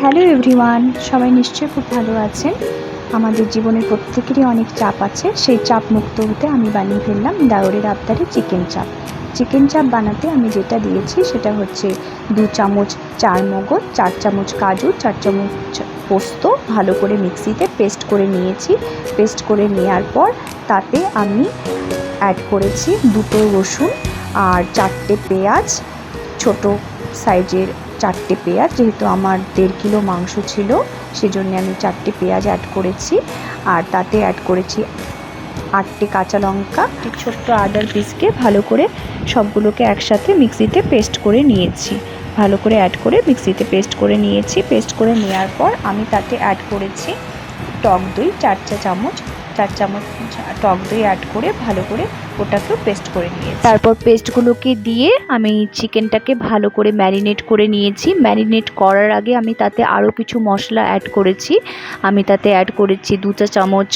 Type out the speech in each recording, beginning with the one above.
Hello everyone, সবাই নিশ্চয়ই খুব ভালো আছেন। আমাদের জীবনে প্রত্যেকেরই অনেক চাপ আছে। সেই চাপ মুক্ত হতে আমি বানিয়ে ফেললাম দাওরের আবদারে চিকেন চাপ। চিকেন চাপ বানাতে আমি যেটা দিয়েছি সেটা হচ্ছে 2 চামচ চারমগজ, 4 চামচ কাজু, 4 চামচ পোস্ত ভালো করে মিক্সিতে পেস্ট করে নিয়েছি। পেস্ট করে নেওয়ার পর তাতে আমি অ্যাড করেছি 2টো রসুন আর 4টে পেঁয়াজ, ছোট সাইজের 4টে পেঁয়াজ। যেহেতু আমার 1.5 কিলো মাংস ছিল সেজন্য আমি 4টে পেঁয়াজ অ্যাড করেছি। আর তাতে অ্যাড করেছি 8টে কাঁচা লঙ্কা, ছোট্ট আদার পিসকে ভালো করে সবগুলোকে একসাথে মিক্সিতে পেস্ট করে নিয়েছি। ভালো করে অ্যাড করে মিক্সিতে পেস্ট করে নিয়েছি। পেস্ট করে নেওয়ার পর আমি তাতে অ্যাড করেছি টক দই 4 চামচ টক দই অ্যাড করে ভালো করে ওটাকেও পেস্ট করে নিয়েছি। তারপর পেস্টগুলোকে দিয়ে আমি চিকেনটাকে ভালো করে ম্যারিনেট করে নিয়েছি। ম্যারিনেট করার আগে আমি তাতে আরও কিছু মশলা অ্যাড করেছি। আমি তাতে অ্যাড করেছি 2 চামচ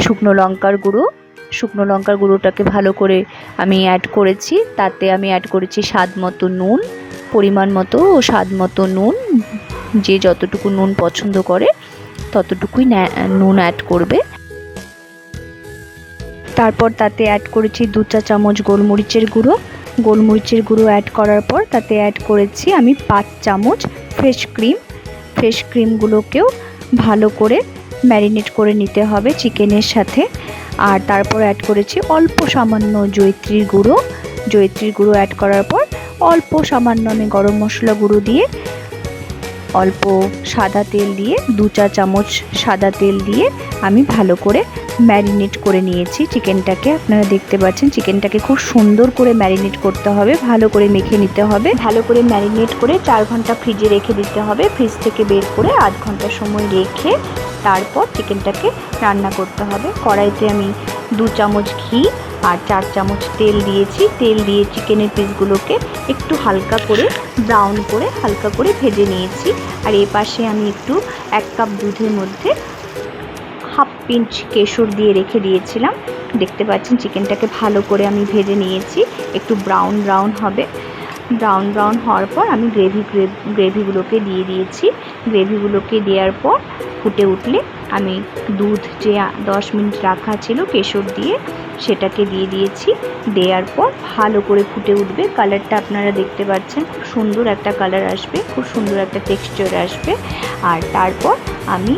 শুকনো লঙ্কার গুঁড়ো। শুকনো লঙ্কার গুঁড়োটাকে ভালো করে আমি অ্যাড করেছি। তাতে আমি অ্যাড করেছি স্বাদ মতো নুন, পরিমাণ মতো ও স্বাদ মতো নুন। যে যতটুকু নুন পছন্দ করে ততটুকুই নুন অ্যাড করবে। তারপর তাতে অ্যাড করেছি 2 চামচ গোলমরিচের গুঁড়ো। গোলমরিচের গুঁড়ো অ্যাড করার পর তাতে অ্যাড করেছি আমি 5 চামচ ফ্রেশ ক্রিম। ফ্রেশ ক্রিমগুলোকেও ভালো করে ম্যারিনেট করে নিতে হবে চিকেনের সাথে। আর তারপর অ্যাড করেছি অল্প সামান্য জয়িত্রীর গুঁড়ো। জয়িত্রীর গুঁড়ো অ্যাড করার পর অল্প সামান্য আমি গরম মশলা গুঁড়ো দিয়ে, অল্প সাদা তেল দিয়ে 2 চামচ সাদা তেল দিয়ে আমি ভালো করে ম্যারিনেট করে নিয়েছি চিকেনটাকে। আপনারা দেখতে পাচ্ছেন চিকেনটাকে খুব সুন্দর করে ম্যারিনেট করতে হবে, ভালো করে মেখে নিতে হবে। ভালো করে ম্যারিনেট করে 4 ঘন্টা ফ্রিজে রেখে দিতে হবে। ফ্রিজ থেকে বের করে 8 ঘন্টা সময় রেখে তারপর চিকেনটাকে রান্না করতে হবে। কড়াইতে আমি 2 চামচ ঘি আর 4 চামচ তেল দিয়েছি। তেল দিয়ে চিকেনের পিসগুলোকে একটু হালকা করে ব্রাউন করে হালকা করে ভেজে নিয়েছি। আর এই পাশে আমি একটু 1 কাপ দুধের মধ্যে হাফ পিঞ্চ কেশর দিয়ে রেখে দিয়েছিলাম। দেখতে পাচ্ছেন চিকেনটাকে ভালো করে আমি ভেজে নিয়েছি। একটু ব্রাউন হবে। ব্রাউন হওয়ার পর আমি গ্রেভিগুলোকে দিয়ে দিয়েছি। গ্রেভিগুলোকে দেওয়ার পর ফুটে উঠলে আমি দুধ যে 10 মিনিট রাখা ছিল কেশর দিয়ে সেটাকে দিয়ে দিয়েছি। দেওয়ার পর ভালো করে ফুটে উঠবে। কালারটা আপনারা দেখতে পাচ্ছেন, খুব সুন্দর একটা কালার আসবে, খুব সুন্দর একটা টেক্সচার আসবে। আর তারপর আমি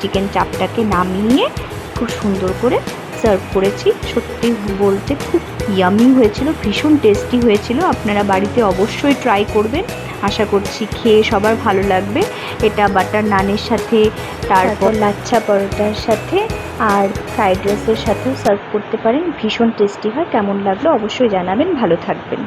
চিকেন চাপটাকে নামিয়ে খুব সুন্দর করে সার্ভ করেছি। সত্যি বলতে খুব ইয়ামি হয়েছিল, ভীষণ টেস্টি হয়েছিল। আপনারা বাড়িতে অবশ্যই ট্রাই করবেন। আশা করছি খেয়ে সবার ভালো লাগবে। এটা বাটার নানের সাথে, তারপর লাচ্ছা পরোটার সাথে আর ফ্রাইড রাইসের সাথেও সার্ভ করতে পারেন। ভীষণ টেস্টি হয়। কেমন লাগলো অবশ্যই জানাবেন। ভালো থাকবেন।